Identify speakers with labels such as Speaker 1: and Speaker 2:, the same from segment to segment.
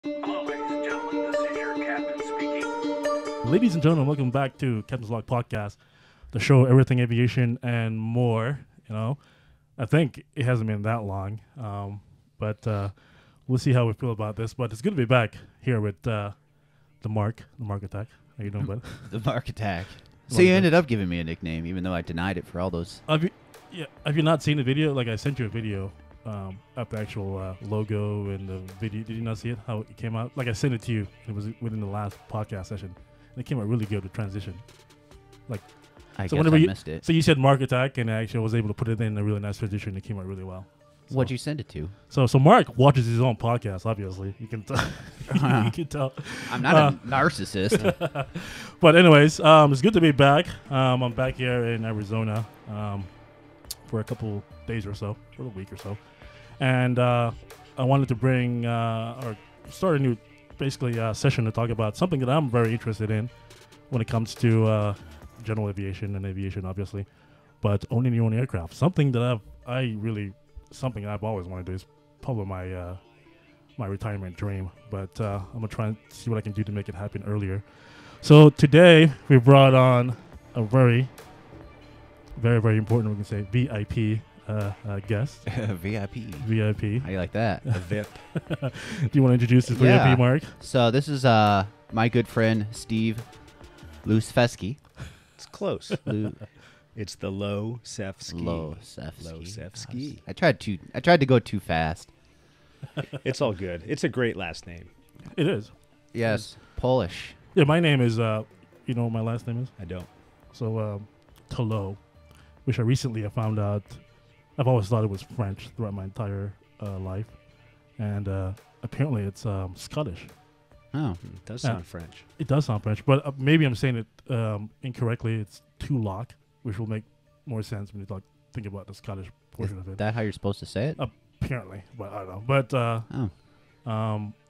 Speaker 1: Hello, ladies and gentlemen. This is your captain speaking.
Speaker 2: Ladies and gentlemen, welcome back to CptsLogs podcast, the show everything aviation and more. You know, I think it hasn't been that long, but we'll see how we feel about this. But it's good to be back here with the Mark Attack. How you doing, bud?
Speaker 3: The Mark Attack. So you ended up giving me a nickname, even though I denied it for all those.
Speaker 2: Have you not seen the video? Like I sent you a video of the actual logo and the video. Did you not see it? How it came out? Like I sent it to you. It was within the last podcast session. And it came out really good. The transition. Like
Speaker 3: I
Speaker 2: so
Speaker 3: guess
Speaker 2: whenever
Speaker 3: I
Speaker 2: you
Speaker 3: missed it.
Speaker 2: So you said Mark Attack, and I actually was able to put it in a really nice transition. It came out really well. So,
Speaker 3: What'd you send it to?
Speaker 2: So Mark watches his own podcast. Obviously, you can tell. You can tell.
Speaker 3: I'm not a narcissist.
Speaker 2: But anyways, it's good to be back. I'm back here in Arizona for a couple days or so, for a week or so, and I wanted to bring or start a new, basically, session to talk about something that I'm very interested in when it comes to general aviation and aviation, obviously, but owning your own aircraft. Something that something I've always wanted to do is probably my retirement dream, but I'm gonna try and see what I can do to make it happen earlier. So today we brought on a very, very, very important, we can say, VIP guest.
Speaker 3: VIP. How you like that?
Speaker 4: A VIP.
Speaker 2: Do you want to introduce this
Speaker 3: Yeah.
Speaker 2: VIP, Mark?
Speaker 3: So this is my good friend Steve Lusfesky.
Speaker 4: It's close. It's the Losefsky. Losefsky.
Speaker 3: I tried to go too fast.
Speaker 4: It's all good. It's a great last name.
Speaker 2: It is.
Speaker 3: Yes, Polish.
Speaker 2: Yeah, my name is, you know what my last name is?
Speaker 4: I don't.
Speaker 2: So, Tolo, which I recently found out. I've always thought it was French throughout my entire life. And apparently it's Scottish.
Speaker 3: Oh,
Speaker 4: It does sound French.
Speaker 2: It does sound French, but maybe I'm saying it incorrectly. It's Tulloch, which will make more sense when you think about the Scottish portion of it.
Speaker 3: that how you're supposed to say it?
Speaker 2: Apparently, but I don't know. But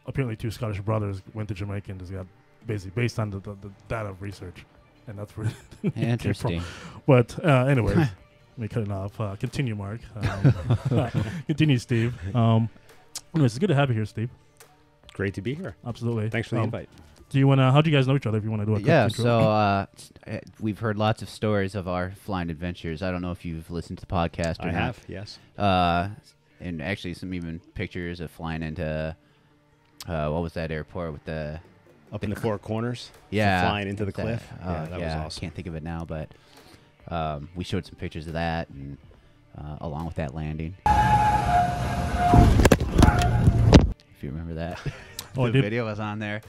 Speaker 2: apparently, two Scottish brothers went to Jamaica and just got based on the data of research, and that's where it came
Speaker 3: Interesting.
Speaker 2: from. But anyways, let me cut it off. Continue, Mark. Continue, Steve. Anyways, it's good to have you here, Steve.
Speaker 4: Great to be here.
Speaker 2: Absolutely.
Speaker 4: Thanks for the invite.
Speaker 2: Do you want to? How do you guys know each other? If you want to do a quick
Speaker 3: Yeah,
Speaker 2: intro?
Speaker 3: so we've heard lots of stories of our flying adventures. I don't know if you've listened to the podcast or
Speaker 4: I
Speaker 3: not.
Speaker 4: have, yes.
Speaker 3: And actually some even pictures of flying into, what was that airport with the...
Speaker 4: Up in the Four Corners.
Speaker 3: Yeah.
Speaker 4: Flying into the
Speaker 3: that-
Speaker 4: cliff. Yeah, that was awesome.
Speaker 3: I can't think of it now, but we showed some pictures of that and along with that landing. If you remember that.
Speaker 2: Oh, I
Speaker 3: The
Speaker 2: did.
Speaker 3: video was on there.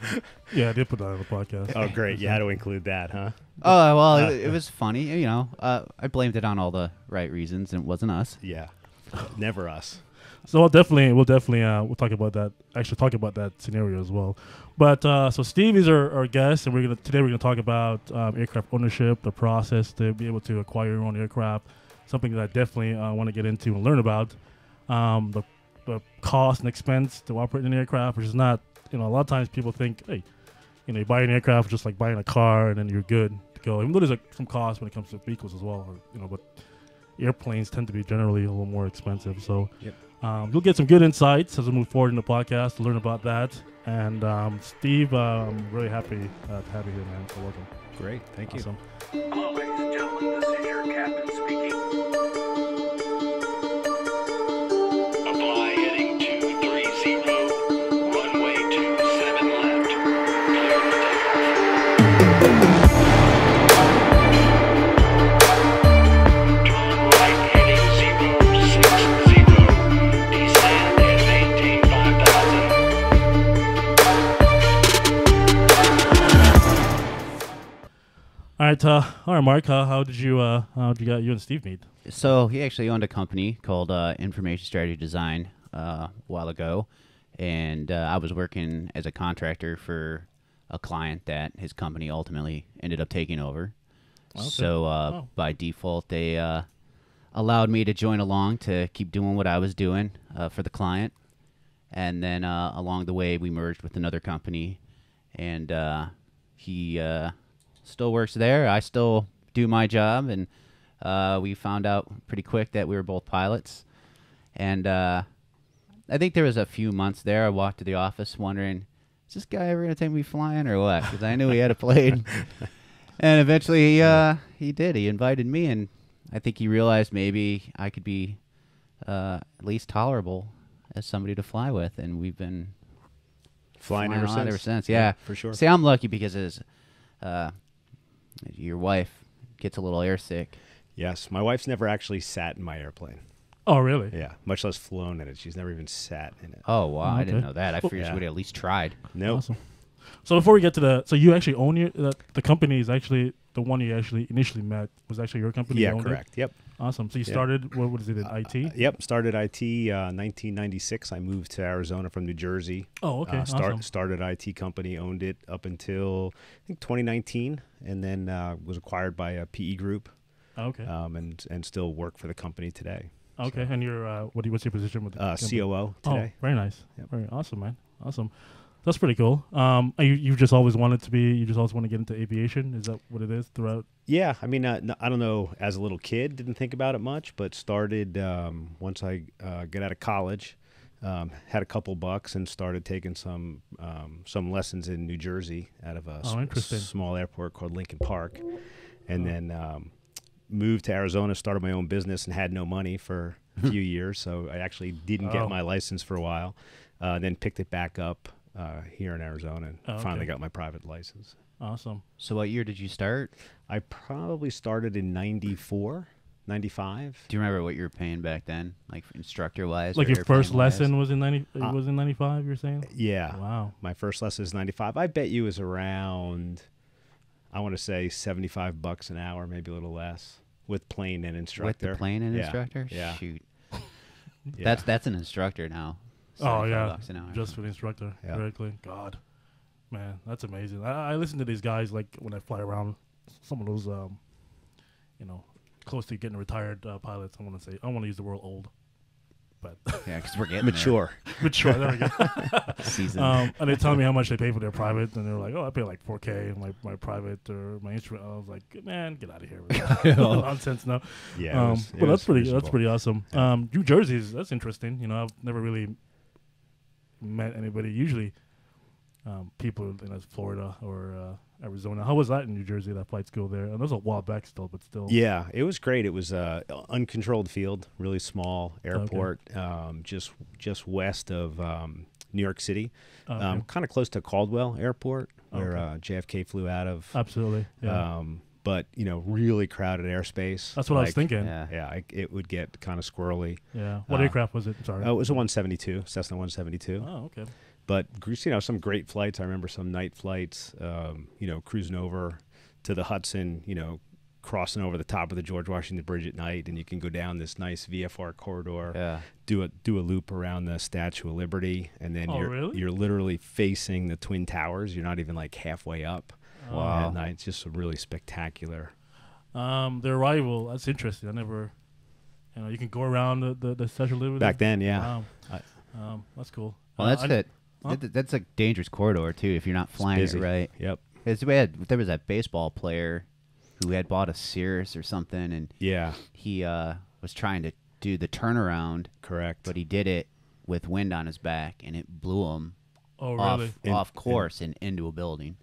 Speaker 2: Yeah, I did put that on the podcast.
Speaker 4: Oh, great. You had to include that, huh?
Speaker 3: Oh, well, it was funny. You know, I blamed it on all the right reasons, and it wasn't us.
Speaker 4: Yeah. Never us.
Speaker 2: So we'll definitely we'll talk about that. Actually, talk about that scenario as well. But so Steve is our guest, and today we're gonna talk about aircraft ownership, the process to be able to acquire your own aircraft. Something that I definitely want to get into and learn about. The cost and expense to operate an aircraft, which is not, a lot of times people think, hey, you buy an aircraft just like buying a car and then you're good to go. Even though there's some cost when it comes to vehicles as well, but airplanes tend to be generally a little more expensive. So
Speaker 4: Yep.
Speaker 2: You'll get some good insights as we move forward in the podcast to learn about that. And Steve, I'm really happy to have you here, man. So welcome.
Speaker 4: Great. Thank you.
Speaker 2: Awesome.
Speaker 1: Hello, ladies and gentlemen. This is your captain speaking. Apply heading 230. Runway 27 left. Clear for takeoff. Turn right heading 060. Descend and maintain 5,000.
Speaker 2: All right, Mark. How did you you and Steve meet?
Speaker 3: So he actually owned a company called Information Strategy Design a while ago, and I was working as a contractor for a client that his company ultimately ended up taking over.
Speaker 2: Okay.
Speaker 3: So by default, they allowed me to join along to keep doing what I was doing for the client, and then along the way we merged with another company, and he still works there. I still do my job, and we found out pretty quick that we were both pilots. And I think there was a few months there. I walked to the office wondering, is this guy ever gonna take me flying or what? Because I knew he had a plane. And eventually he did. He invited me, and I think he realized maybe I could be at least tolerable as somebody to fly with, and we've been
Speaker 4: Flying
Speaker 3: ever
Speaker 4: ever since.
Speaker 3: since. Yeah,
Speaker 4: for sure.
Speaker 3: See, I'm lucky because your wife gets a little airsick.
Speaker 4: Yes, my wife's never actually sat in my airplane.
Speaker 2: Oh, really?
Speaker 4: Yeah, much less flown in it. She's never even sat in it.
Speaker 3: Oh wow, I didn't
Speaker 2: Okay.
Speaker 3: know that. I figured
Speaker 4: Yeah.
Speaker 3: she would have at least tried.
Speaker 4: Nope.
Speaker 2: Awesome. So before we get to so you actually own the company is actually the one you actually initially met was actually your company.
Speaker 4: Yeah,
Speaker 2: you owned it?
Speaker 4: correct. Yep.
Speaker 2: Awesome. So you
Speaker 4: Yeah.
Speaker 2: started what is it in IT?
Speaker 4: Yep. Started IT 1996. I moved to Arizona from New Jersey.
Speaker 2: Oh, okay. Awesome.
Speaker 4: Started IT company, owned it up until I think 2019, and then was acquired by a PE group.
Speaker 2: Okay.
Speaker 4: And still work for the company today.
Speaker 2: Okay. And you're what's your position with the company?
Speaker 4: COO
Speaker 2: Oh,
Speaker 4: today.
Speaker 2: very nice.
Speaker 4: Yep.
Speaker 2: Very awesome, man. Awesome. That's pretty cool. You just always wanted to be. You just always want to get into aviation. Is that what it is throughout?
Speaker 4: Yeah, I mean, I don't know. As a little kid, didn't think about it much, but started once I got out of college. Had a couple bucks and started taking some lessons in New Jersey out of a
Speaker 2: interesting.
Speaker 4: small airport called Lincoln Park, and then moved to Arizona, started my own business, and had no money for a few years. So I actually didn't get my license for a while. Then picked it back up here in Arizona and finally got my private license.
Speaker 2: Awesome.
Speaker 3: So what year did you start?
Speaker 4: I probably started in 94, 95.
Speaker 3: Do you remember what you were paying back then, like instructor wise?
Speaker 2: Like your first lesson was in 90. It was in 95. You're saying?
Speaker 4: Yeah.
Speaker 2: Wow.
Speaker 4: My first lesson is 95. I bet you it was around, I want to say $75 an hour, maybe a little less, with plane and instructor.
Speaker 3: With the plane and
Speaker 4: Yeah.
Speaker 3: instructor?
Speaker 4: Yeah.
Speaker 3: Shoot.
Speaker 4: Yeah.
Speaker 3: That's an instructor now.
Speaker 2: Oh yeah.
Speaker 3: $75 an hour.
Speaker 2: Just for the instructor
Speaker 4: Yeah.
Speaker 2: directly. God, man, that's amazing. I listen to these guys like when I fly around. Some of those, close to getting retired pilots. I want to use the word old, but
Speaker 3: Yeah, because we're getting
Speaker 4: Mature.
Speaker 2: mature. There we go.
Speaker 3: there. Season.
Speaker 2: And they tell me how much they pay for their private, and they're like, "Oh, I pay like $4K in my private or my instrument." I was like, "Man, get out of here with that nonsense now."
Speaker 4: Yeah.
Speaker 2: But that's pretty
Speaker 4: miserable.
Speaker 2: awesome. New Jersey's that's interesting. I've never really met anybody. Usually, people in Florida or Arizona. How was that in New Jersey? That flight school there, and that was a while back still, but still.
Speaker 4: Yeah, it was great. It was uncontrolled field, really small airport, just west of New York City,
Speaker 2: Okay.
Speaker 4: kind of close to Caldwell Airport, where JFK flew out of.
Speaker 2: Absolutely. Yeah.
Speaker 4: But really crowded airspace.
Speaker 2: That's what I was thinking.
Speaker 3: yeah.
Speaker 4: Yeah, it would get kind of squirrely.
Speaker 2: Yeah. What aircraft was it? Sorry.
Speaker 4: Oh, it was a 172, Cessna 172.
Speaker 2: Oh, okay.
Speaker 4: But some great flights. I remember some night flights. Cruising over to the Hudson. Crossing over the top of the George Washington Bridge at night, and you can go down this nice VFR corridor.
Speaker 3: Yeah.
Speaker 4: Do a loop around the Statue of Liberty, and then
Speaker 2: really?
Speaker 4: you're literally facing the Twin Towers. You're not even like halfway up.
Speaker 3: Wow.
Speaker 4: At night, it's just really spectacular.
Speaker 2: The arrival. That's interesting. I never. You can go around the Statue of Liberty.
Speaker 4: Back then, yeah.
Speaker 2: Wow. That's cool.
Speaker 3: Well, that's
Speaker 2: I-
Speaker 3: it. That's a dangerous corridor too if you're not flying it
Speaker 4: busy.
Speaker 3: right.
Speaker 4: Yep.
Speaker 3: There was that baseball player who had bought a Cirrus or something, and
Speaker 4: Yeah.
Speaker 3: he was trying to do the turnaround,
Speaker 4: Correct.
Speaker 3: but he did it with wind on his back, and it blew him
Speaker 2: Oh, really?
Speaker 3: off course and into a building.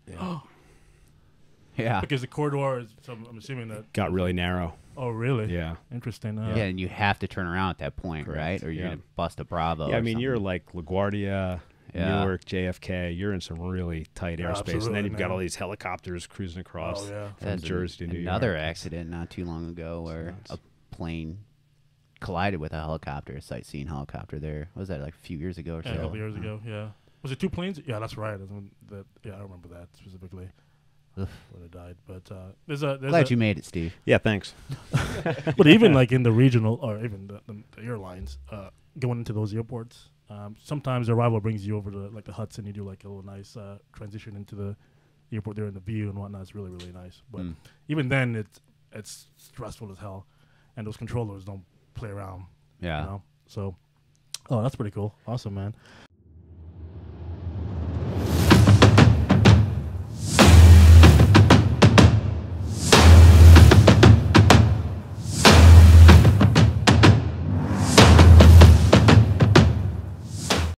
Speaker 3: Yeah.
Speaker 2: Because the corridor is. So I'm assuming that.
Speaker 4: got really narrow.
Speaker 2: Oh, really?
Speaker 4: Yeah.
Speaker 2: Interesting.
Speaker 3: Yeah, and you have to turn around at that point,
Speaker 4: Correct.
Speaker 3: right? Or you're
Speaker 4: Yeah.
Speaker 3: gonna bust a Bravo.
Speaker 4: Yeah, I
Speaker 3: or
Speaker 4: mean, you're
Speaker 3: something.
Speaker 4: like LaGuardia,
Speaker 3: Yeah.
Speaker 4: Newark, JFK. You're in some really tight airspace, and
Speaker 2: absolutely,
Speaker 4: then you've got
Speaker 2: man.
Speaker 4: all these helicopters cruising across
Speaker 2: Oh, yeah.
Speaker 4: from
Speaker 3: There's
Speaker 4: Jersey to New York.
Speaker 3: another accident not too long ago where
Speaker 4: nuts.
Speaker 3: a plane collided with a helicopter, a sightseeing helicopter. There what was that like a few years ago or so?
Speaker 2: Yeah, a couple years ago. Yeah. Was it two planes? Yeah, that's right. I remember that specifically.
Speaker 3: Ugh.
Speaker 2: When it died, but there's a.
Speaker 3: Glad you made it, Steve.
Speaker 4: Yeah, thanks.
Speaker 2: But even like in the regional or even the airlines going into those airports, sometimes the arrival brings you over to like the Hudson. You do like a little nice transition into the airport there in the view and whatnot. It's really really nice. But even then, it's stressful as hell, and those controllers don't play around.
Speaker 3: Yeah.
Speaker 2: So, that's pretty cool. Awesome, man.